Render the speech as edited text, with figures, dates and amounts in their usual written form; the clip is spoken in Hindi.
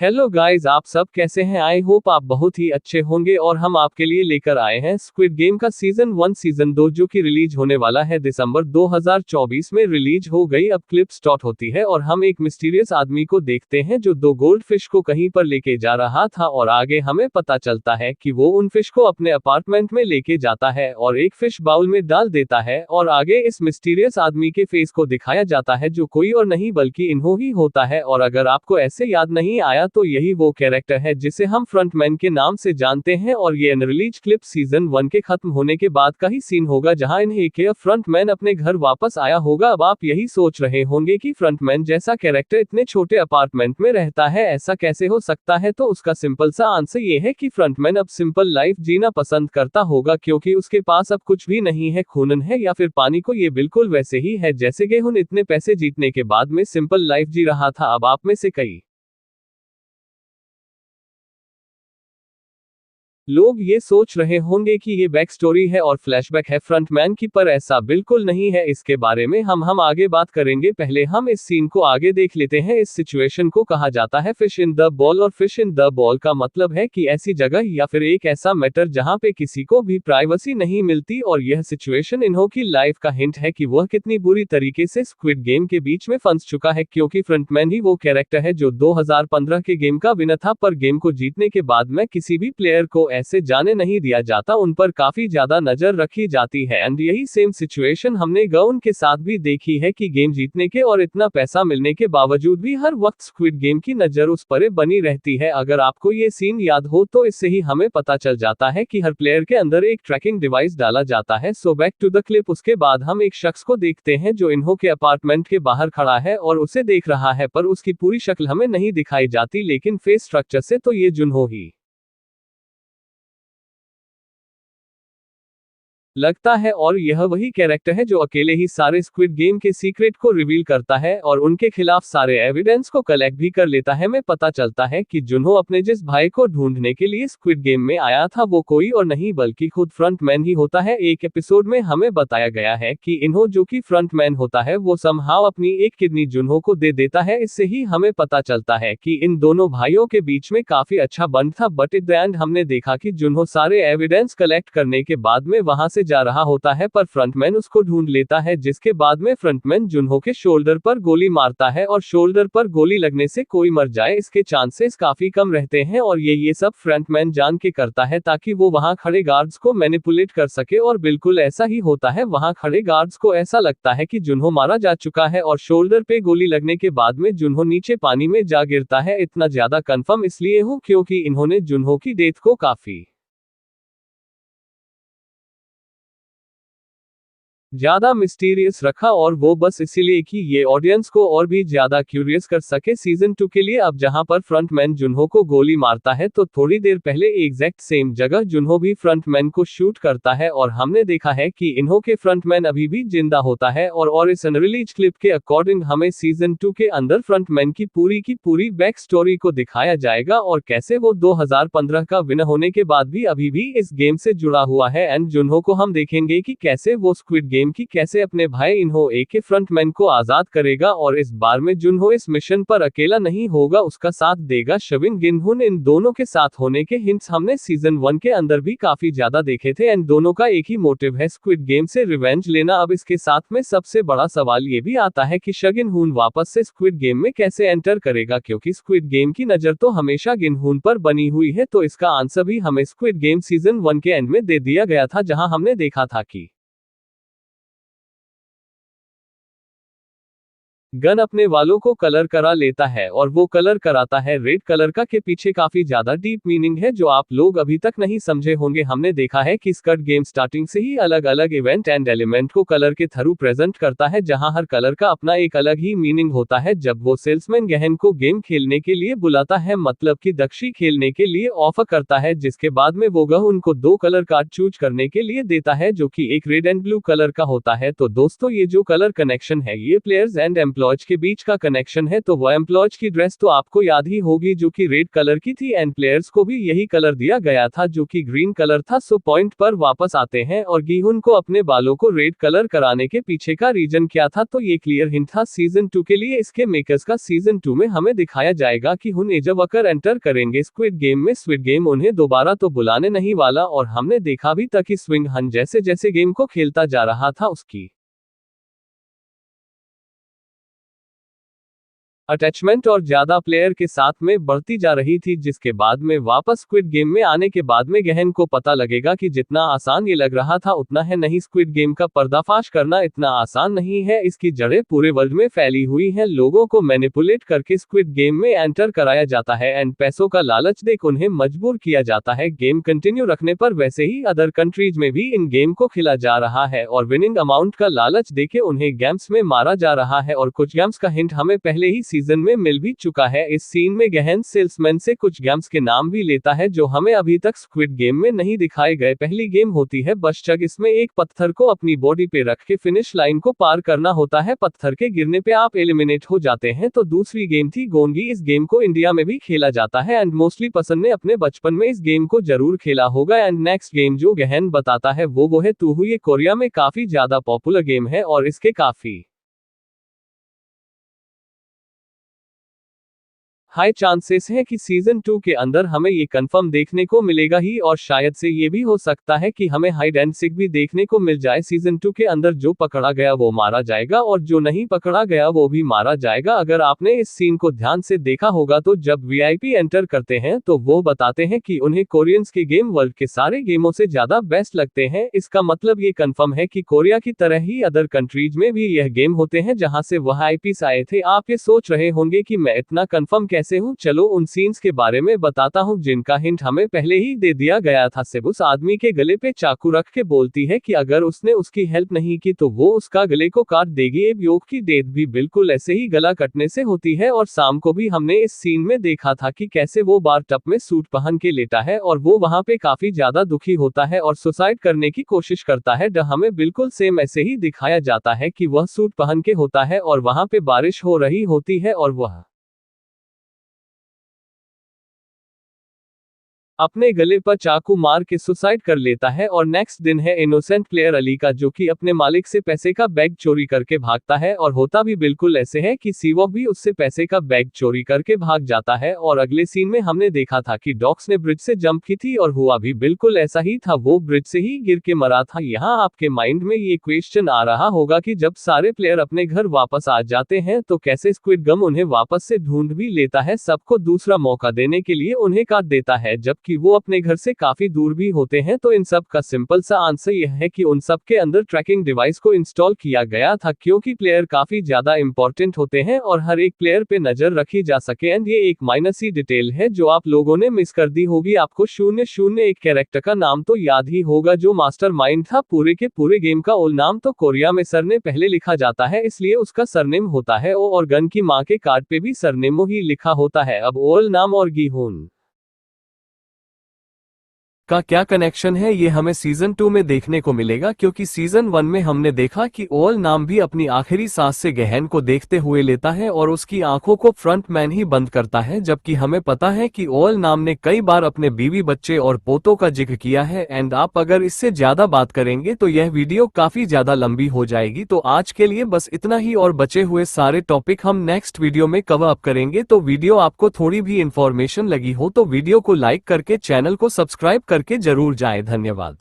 हेलो गाइस, आप सब कैसे हैं? आई होप आप बहुत ही अच्छे होंगे और हम आपके लिए लेकर आए हैं स्क्विड गेम का सीजन 1 सीजन 2 जो कि रिलीज होने वाला है दिसंबर 2024 में रिलीज हो गई। अब क्लिप स्टार्ट होती है और हम एक मिस्टीरियस आदमी को देखते हैं जो दो गोल्ड फिश को कहीं पर लेके जा रहा था और आगे हमें पता चलता है कि वो उन फिश को अपने अपार्टमेंट में लेके जाता है और एक फिश बाउल में डाल देता है और आगे इस मिस्टीरियस आदमी के फेस को दिखाया जाता है जो कोई और नहीं बल्कि इन्हों ही होता है। और अगर आपको ऐसे याद नहीं आया तो यही वो कैरेक्टर है जिसे हम फ्रंटमैन के नाम से जानते हैं और ये अनरिलीज क्लिप सीजन 1 के खत्म होने के बाद का ही सीन होगा जहां इन्हें एक फ्रंटमैन अपने घर वापस आया होगा। अब आप यही सोच रहे होंगे कि फ्रंटमैन जैसा कैरेक्टर इतने छोटे अपार्टमेंट में रहता है, ऐसा कैसे हो सकता है? तो उसका सिंपल सा आंसर ये है कि फ्रंटमैन अब सिंपल लाइफ जीना पसंद करता होगा क्योंकि उसके पास अब कुछ भी नहीं है, खून है या फिर पानी को। ये बिल्कुल वैसे ही है जैसे गेहूं इतने पैसे जीतने के बाद में सिंपल लाइफ जी रहा था। अब आप में से कई लोग ये सोच रहे होंगे कि ये बैक स्टोरी है और फ्लैशबैक है फ्रंटमैन की, पर ऐसा बिल्कुल नहीं है। इसके बारे में हम आगे बात करेंगे। पहले हम इस सीन को आगे देख लेते हैं। इस सिचुएशन को कहा जाता है फिश इन द बॉल और फिश इन द बॉल का मतलब है कि ऐसी जगह या फिर एक ऐसा मैटर जहां पे किसी को भी प्राइवेसी नहीं मिलती। और यह सिचुएशन इन्हों की लाइफ का हिंट है कि वह कितनी बुरी तरीके से स्क्विड गेम के बीच में फंस चुका है क्योंकि फ्रंटमैन ही वो कैरेक्टर है जो 2015 के गेम का विनर था, पर गेम को जीतने के बाद में किसी भी प्लेयर को ऐसे जाने नहीं दिया जाता, उन पर काफी ज्यादा नजर रखी जाती है। एंड यही सेम सिचुएशन हमने गन के साथ भी देखी है कि गेम जीतने के और इतना पैसा मिलने के बावजूद भी हर वक्त स्क्विड गेम की नजर उस पर बनी रहती है। अगर आपको ये सीन याद हो तो इससे ही हमें पता चल जाता है कि हर प्लेयर के अंदर एक ट्रैकिंग डिवाइस डाला जाता है। So back to the clip. उसके बाद हम एक शख्स को देखते हैं जो इन्हों के अपार्टमेंट के बाहर खड़ा है और उसे देख रहा है, पर उसकी पूरी शक्ल हमें नहीं दिखाई जाती, लेकिन फेस स्ट्रक्चर से तो ये जुनहो ही लगता है। और यह वही कैरेक्टर है जो अकेले ही सारे स्क्विड गेम के सीक्रेट को रिवील करता है और उनके खिलाफ सारे एविडेंस को कलेक्ट भी कर लेता है। हमें पता चलता है कि जुनहो अपने जिस भाई को ढूंढने के लिए स्क्विड गेम में आया था वो कोई और नहीं बल्कि खुद फ्रंटमैन ही होता है। एक एपिसोड में हमें बताया गया है कि इन्हो जो कि फ्रंटमैन होता है वो समहाउ अपनी एक किडनी जुनहो को दे देता है। इससे ही हमें पता चलता है कि इन दोनों भाइयों के बीच में काफी अच्छा बंध था। बट एट द एंड हमने देखा कि जुनहो सारे एविडेंस कलेक्ट करने के बाद में वहां से जा रहा होता है, पर फ्रंटमैन उसको ढूंढ लेता है, जिसके बाद में फ्रंटमैन जुनहो के शोल्डर पर गोली मारता है और शोल्डर पर गोली लगने से कोई मर जाए इसके चांसेस काफी कम रहते हैं। और ये सब फ्रंटमैन जान के करता है ताकि वो वहां खड़े गार्ड्स को मैनिपुलेट कर सके। और बिल्कुल ऐसा ही होता है, वहां खड़े गार्ड्स को ऐसा लगता है कि जुनहो मारा जा चुका है और शोल्डर पे गोली लगने के बाद में जुनहो नीचे पानी में जा गिरता है। इतना ज्यादा कंफर्म इसलिए हूं क्योंकि इन्होंने जुनहो की डेथ को काफी ज्यादा मिस्टीरियस रखा और वो बस इसीलिए कि ये ऑडियंस को और भी ज्यादा क्यूरियस कर सके सीजन 2 के लिए। अब जहां पर फ्रंटमैन जुनहो को गोली मारता है तो थोड़ी देर पहले एग्जैक्ट सेम जगह जुनहो भी फ्रंटमैन को शूट करता है और हमने देखा है कि इन्हों के फ्रंटमैन अभी भी जिंदा होता है। और इस अनरिलीज क्लिप के अकॉर्डिंग हमें सीजन 2 के अंदर फ्रंटमैन की पूरी बैक स्टोरी को दिखाया जाएगा और कैसे वो 2015 का विनर होने के बाद भी अभी भी इस गेम से जुड़ा हुआ है। एंड जुनहो को हम देखेंगे कि कैसे वो स्क्विड गेम की कैसे अपने भाई इन्हो के फ्रंटमैन को आजाद करेगा। और इस बार में जुनहो इस मिशन पर अकेला नहीं होगा, उसका साथ देगा शविन गिनहुन। इन दोनों के साथ होने के हिंट्स हमने सीजन 1 के अंदर भी काफी ज्यादा देखे थे एंड दोनों का एक ही मोटिव है, स्क्विड गेम से रिवेंज लेना। अब इसके साथ में सबसे बड़ा सवाल ये भी आता है कि शगिनहुन वापस से स्क्विड गेम में कैसे एंटर करेगा क्योंकि स्क्विड गेम की नजर तो हमेशा गिनहुन पर बनी हुई है। तो इसका आंसर भी हमें स्क्विड गेम सीजन 1 के एंड में दे दिया गया था जहां हमने देखा था कि गन अपने वालों को कलर करा लेता है और वो कलर कराता है रेड कलर का। के पीछे काफी ज्यादा डीप मीनिंग है जो आप लोग अभी तक नहीं समझे होंगे। हमने देखा है कि स्क्विड गेम स्टार्टिंग से ही अलग अलग इवेंट एंड एलिमेंट को कलर के थ्रू प्रेजेंट करता है जहां हर कलर का अपना एक अलग ही मीनिंग होता है। जब वो सेल्समैन गहन को गेम खेलने के लिए बुलाता है, मतलब कि दक्षी खेलने के लिए ऑफर करता है, जिसके बाद में वो गह उनको 2 कलर कार्ड चूज करने के लिए देता है जो कि एक रेड एंड ब्लू कलर का होता है। तो दोस्तों ये जो कलर कनेक्शन है ये प्लेयर्स एंड एम्प्लॉयज के बीच का कनेक्शन है, तो वह एम्प्लॉयज की ड्रेस तो आपको याद ही होगी जो कि रेड कलर की थी एंड प्लेयर्स को भी यही कलर दिया गया था जो कि ग्रीन कलर था। सो पॉइंट पर वापस आते हैं और गीहुन को अपने बालों को रेड कलर कराने के पीछे का रीजन क्या था, तो ये क्लियर हिंट था सीजन 2 के लिए इसके मेकर्स का। सीजन 2 में हमें दिखाया जाएगा कि हुन जब अकर एंटर करेंगे स्क्विड गेम में, स्क्विड गेम उन्हें दोबारा तो बुलाने नहीं वाला और हमने देखा भी था कि स्विंग हन जैसे जैसे गेम को खेलता जा रहा था उसकी अटैचमेंट और ज्यादा प्लेयर के साथ में बढ़ती जा रही थी, जिसके बाद में वापस स्क्विड गेम में आने के बाद में गहन को पता लगेगा कि जितना आसान ये लग रहा था उतना है नहीं। स्क्विड गेम का पर्दाफाश करना इतना आसान नहीं है, इसकी जड़ें पूरे वर्ल्ड में फैली हुई हैं। लोगों को मैनिपुलेट करके स्क्विड गेम में एंटर कराया जाता है एंड पैसों का लालच देकर उन्हें मजबूर किया जाता है गेम कंटिन्यू रखने पर। वैसे ही अदर कंट्रीज में भी इन गेम को खेला जा रहा है और विनिंग अमाउंट का लालच देके उन्हें गेम्स में मारा जा रहा है। और कुछ गेम्स का हिंट हमें पहले ही सीजन में मिल भी चुका है। इस सीन में गहन सेल्समैन से कुछ गेम्स के नाम भी लेता है जो हमें अभी तक स्क्विड गेम में नहीं दिखाए गए। पहली गेम होती है बशचक, इसमें एक पत्थर को अपनी बॉडी पे रख के फिनिश लाइन को पार करना होता है, पत्थर के गिरने पे आप एलिमिनेट हो जाते हैं। तो दूसरी गेम थी गोंगी, इस गेम को इंडिया में भी खेला जाता है एंड मोस्टली पसंद ने अपने बचपन में इस गेम को जरूर खेला होगा। एंड नेक्स्ट गेम जो गहन बताता है वो है तूहू। ये कोरिया में काफी ज्यादा पॉपुलर गेम है और इसके काफी हाई चांसेस है कि सीजन 2 के अंदर हमें ये कंफर्म देखने को मिलेगा ही, और शायद से ये भी हो सकता है कि हमें हाइड एंड सीक भी देखने को मिल जाए। सीजन 2 के अंदर जो पकड़ा गया वो मारा जाएगा और जो नहीं पकड़ा गया वो भी मारा जाएगा। अगर आपने इस सीन को ध्यान से देखा होगा तो जब वीआईपी एंटर करते हैं तो वो बताते हैं कि उन्हें कोरियंस के गेम वर्ल्ड के सारे गेमों से ज्यादा बेस्ट लगते हैं। इसका मतलब ये कंफर्म है कि कोरिया की तरह ही अदर कंट्रीज में भी यह गेम होते हैं जहां से वह आईपीस आए थे। आप ये सोच रहे होंगे कि मैं इतना कंफर्म कैसे हूं, चलो उन सीन्स के बारे में बताता हूं जिनका हिंट हमें पहले ही दे दिया गया था। सेबुस आदमी के गले पे चाकू रख के बोलती है कि अगर उसने उसकी हेल्प नहीं की तो वो उसका गले को काट देगी। एब योग की डेथ भी बिल्कुल ऐसे ही गला कटने से होती है और शाम को भी हमने इस सीन में देखा था कि कैसे वो बार टप में सूट पहन के लेटा है और वो वहां पे काफी ज्यादा दुखी होता है और सुसाइड करने की कोशिश करता है। हमें बिल्कुल सेम ऐसे ही दिखाया जाता है कि वह सूट पहन के होता है और वहां पे बारिश हो रही होती है और वह अपने गले पर चाकू मार के सुसाइड कर लेता है। और नेक्स्ट दिन है इनोसेंट प्लेयर अली का, जो कि अपने मालिक से पैसे का बैग चोरी करके भागता है और होता भी बिल्कुल ऐसे है कि सीवॉक भी उससे पैसे का बैग चोरी करके भाग जाता है। और अगले सीन में हमने देखा था कि डॉक्स ने ब्रिज से जंप की थी और हुआ भी बिल्कुल ऐसा ही था, वो ब्रिज से ही गिर के मरा था। यहाँ आपके माइंड में ये क्वेश्चन आ रहा होगा कि जब सारे प्लेयर अपने घर वापस आ जाते हैं तो कैसे स्क्विड गम उन्हें वापस से ढूंढ भी लेता है, सबको दूसरा मौका देने के लिए उन्हें काट देता है जबकि कि वो अपने घर से काफी दूर भी होते हैं। तो इन सब का सिंपल सा आंसर यह है कि उन सब के अंदर ट्रैकिंग डिवाइस को इंस्टॉल किया गया था, क्योंकि प्लेयर काफी ज्यादा इंपॉर्टेंट होते हैं और हर एक प्लेयर पे नजर रखी जा सके। एंड ये एक माइनस सी डिटेल है जो आप लोगों ने मिस कर दी होगी। आपको 001 कैरेक्टर का नाम तो याद ही होगा जो मास्टर माइंड था पूरे के पूरे गेम का। ओल नाम तो कोरिया में सरने पहले लिखा जाता है इसलिए उसका सरनेम होता है ओ, और गन की माँ के कार्ड पे भी सरनेमो ही लिखा होता है। अब ओल नाम और गीहुन का क्या कनेक्शन है ये हमें सीजन 2 में देखने को मिलेगा, क्योंकि सीजन 1 में हमने देखा कि ओल नाम भी अपनी आखिरी सांस से गहन को देखते हुए लेता है और उसकी आंखों को फ्रंटमैन ही बंद करता है, जबकि हमें पता है कि ओल नाम ने कई बार अपने बीवी बच्चे और पोतों का जिक्र किया है। एंड आप अगर इससे ज्यादा बात करेंगे तो यह वीडियो काफी ज्यादा लंबी हो जाएगी। तो आज के लिए बस इतना ही और बचे हुए सारे टॉपिक हम नेक्स्ट वीडियो में कवर अप करेंगे। तो वीडियो आपको थोड़ी भी इंफॉर्मेशन लगी हो तो वीडियो को लाइक करके चैनल को सब्सक्राइब करके जरूर जाएं। धन्यवाद।